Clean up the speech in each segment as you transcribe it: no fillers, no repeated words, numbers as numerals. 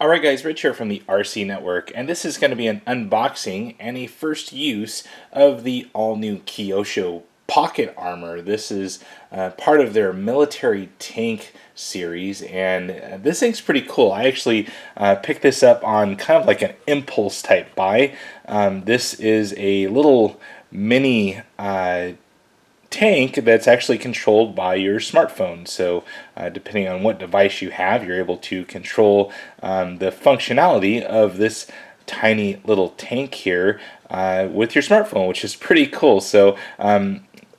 Alright guys, Rich here from the RC Network, and this is going to be an unboxing and a first use of the all-new Kyosho Pocket Armor. This is part of their military tank series, and this thing's pretty cool. I actually picked this up on kind of like an impulse type buy. This is a little mini tank that's actually controlled by your smartphone. So depending on what device you have, you're able to control the functionality of this tiny little tank here with your smartphone, which is pretty cool. So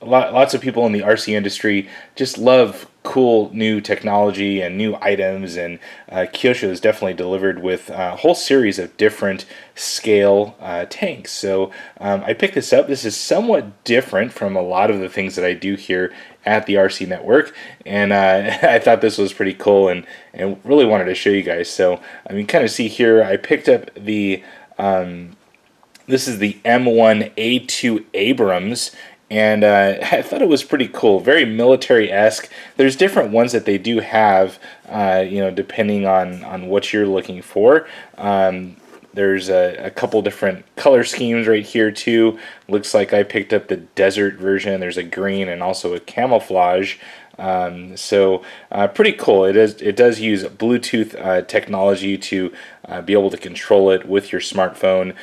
lots of people in the RC industry just love cool new technology and new items, and Kyosho has definitely delivered with a whole series of different scale tanks. So I picked this up. This is somewhat different from a lot of the things that I do here at the RC Network, and I thought this was pretty cool and really wanted to show you guys. So I mean, kind of see here, I picked up the this is the M1A2 Abrams, and I thought it was pretty cool, very military-esque. There's different ones that they do have, you know, depending on what you're looking for. There's a couple different color schemes right here too. Looks like I picked up the desert version. There's a green and also a camouflage. So pretty cool. It does use Bluetooth technology to be able to control it with your smartphone.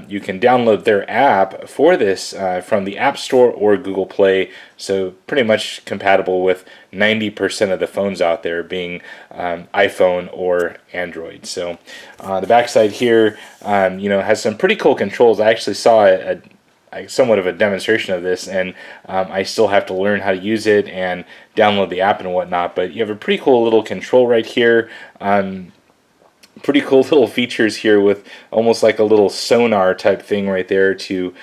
You can download their app for this from the App Store or Google Play, so pretty much compatible with 90% of the phones out there, being iPhone or Android. So the backside here, you know, has some pretty cool controls. I actually saw somewhat of a demonstration of this, and I still have to learn how to use it and download the app and whatnot, but you have a pretty cool little control right here. Pretty cool little features here with almost like a little sonar type thing right there to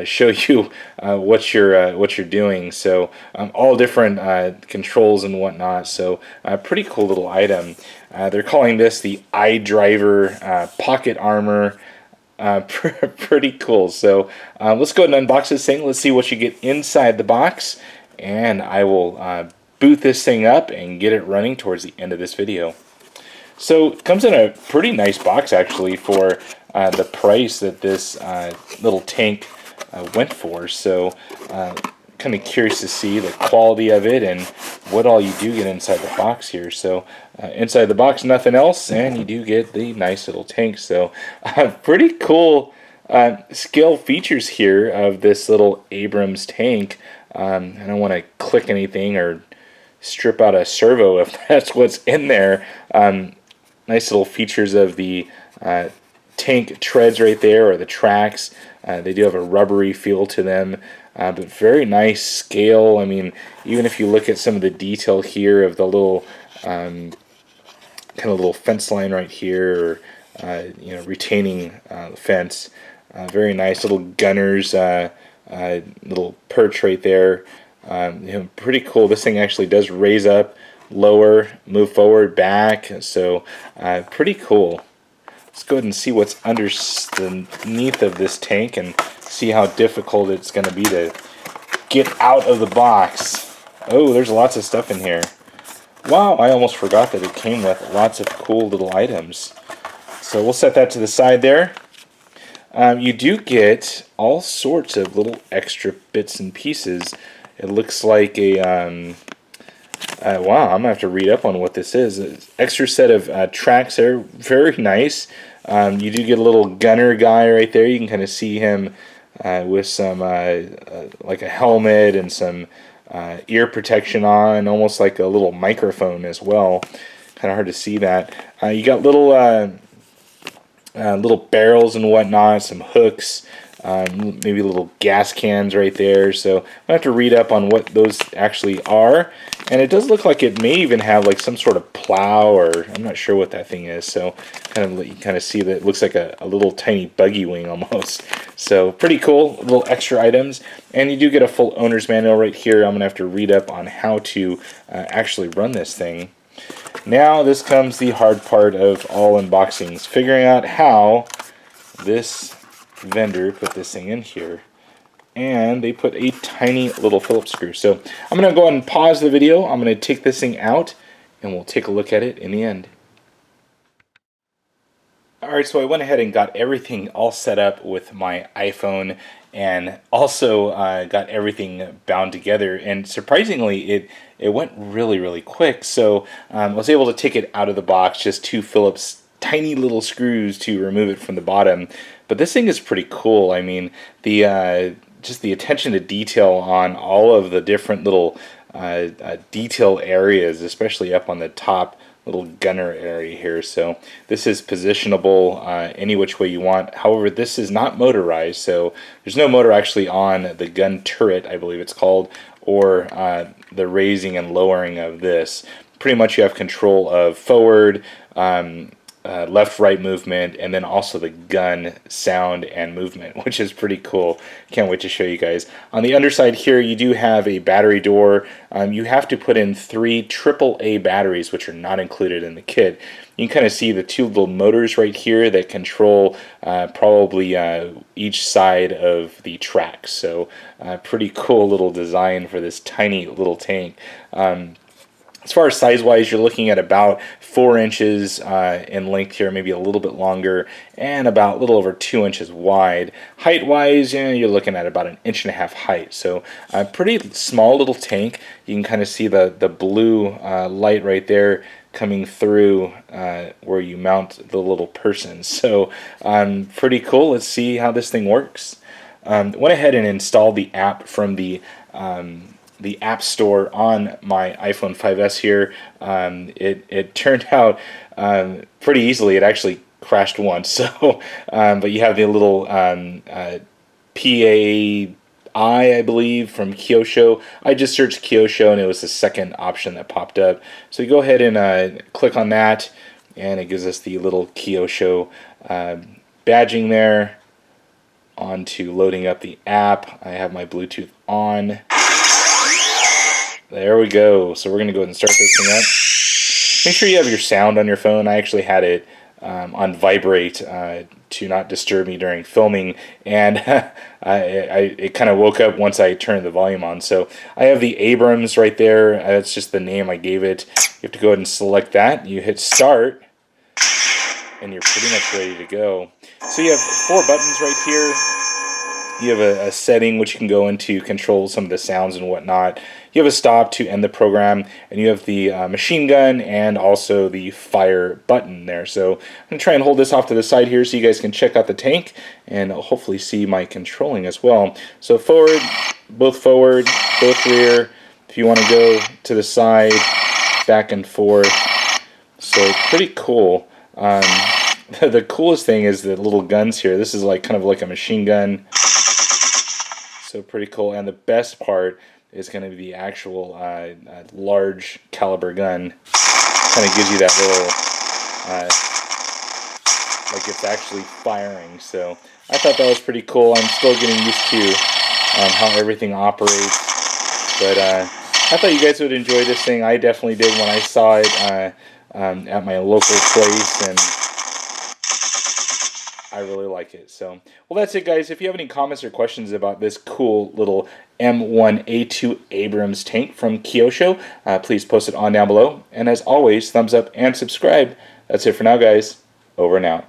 show you what you're doing. So all different controls and whatnot. So pretty cool little item. They're calling this the iDriver Pocket Armor. Pretty cool. So let's go ahead and unbox this thing. Let's see what you get inside the box, and I will boot this thing up and get it running towards the end of this video. So it comes in a pretty nice box actually for the price that this little tank went for. So kind of curious to see the quality of it and what all you do get inside the box here. So inside the box, nothing else, and you do get the nice little tank. So pretty cool scale features here of this little Abrams tank. I don't want to click anything or strip out a servo if that's what's in there. Nice little features of the tank treads right there, or the tracks. They do have a rubbery feel to them, but very nice scale. I mean, even if you look at some of the detail here of the little kind of little fence line right here, or you know, retaining fence. Very nice little gunners, little perch right there. You know, pretty cool. This thing actually does raise up, lower, move forward, back. So pretty cool. Let's go ahead and see what's underneath of this tank and see how difficult it's going to be to get out of the box. Oh, there's lots of stuff in here. Wow, I almost forgot that it came with lots of cool little items. So we'll set that to the side there. You do get all sorts of little extra bits and pieces. It looks like a wow, I'm going to have to read up on what this is. An extra set of tracks there, very nice. You do get a little gunner guy right there. You can kind of see him with some like a helmet and some ear protection on, almost like a little microphone as well. Kind of hard to see that. You got little barrels and whatnot, some hooks, maybe little gas cans right there. So I have to read up on what those actually are. And it does look like it may even have like some sort of plow, or I'm not sure what that thing is. So you kind of see that it looks like a little tiny buggy wing almost. So pretty cool, little extra items. And you do get a full owner's manual right here. I'm going to have to read up on how to actually run this thing. Now this comes the hard part of all unboxings, figuring out how this vendor put this thing in here. And they put a tiny little Phillips screw. So I'm going to go ahead and pause the video. I'm going to take this thing out and we'll take a look at it in the end. Alright, so I went ahead and got everything all set up with my iPhone, and also got everything bound together, and surprisingly it went really quick. So I was able to take it out of the box, just two Phillips tiny little screws to remove it from the bottom. But this thing is pretty cool. I mean, the just the attention to detail on all of the different little detail areas, especially up on the top little gunner area here. So this is positionable any which way you want. However, this is not motorized, so there's no motor actually on the gun turret, I believe it's called, or the raising and lowering of this. Pretty much you have control of forward, left-right movement, and then also the gun sound and movement, which is pretty cool. Can't wait to show you guys. On the underside here, you do have a battery door. You have to put in 3 AAA batteries, which are not included in the kit. You can kind of see the 2 little motors right here that control probably each side of the tracks. So pretty cool little design for this tiny little tank. As far as size-wise, you're looking at about 4 inches in length here, maybe a little bit longer, and about a little over 2 inches wide. Height-wise, you're looking at about 1.5 inches height. So a pretty small little tank. You can kind of see the blue light right there coming through where you mount the little person. So pretty cool. Let's see how this thing works. Went ahead and installed the app from the App Store on my iPhone 5S here. It turned out pretty easily. It actually crashed once. So, but you have the little PAI, I believe, from Kyosho. I just searched Kyosho, and it was the second option that popped up. So you go ahead and click on that, and it gives us the little Kyosho badging there. On to loading up the app. I have my Bluetooth on. There we go. So we're going to go ahead and start this thing up. Make sure you have your sound on your phone. I actually had it on vibrate to not disturb me during filming, and it kind of woke up once I turned the volume on. So I have the Abrams right there. That's just the name I gave it. You have to go ahead and select that. You hit start, and you're pretty much ready to go. So you have 4 buttons right here. You have a setting which you can go into, control some of the sounds and whatnot. You have a stop to end the program, and you have the machine gun and also the fire button there. So I'm going to try and hold this off to the side here so you guys can check out the tank and hopefully see my controlling as well. So forward, both rear. If you want to go to the side, back and forth. So pretty cool. The coolest thing is the little guns here. This is like kind of like a machine gun. So pretty cool. And the best part is going to be the actual large caliber gun. Kind of gives you that little, like it's actually firing. So I thought that was pretty cool. I'm still getting used to how everything operates. But I thought you guys would enjoy this thing. I definitely did when I saw it at my local place, and I really like it. So, well, that's it, guys. If you have any comments or questions about this cool little M1A2 Abrams tank from Kyosho, please post it on down below. And as always, thumbs up and subscribe. That's it for now, guys. Over and out.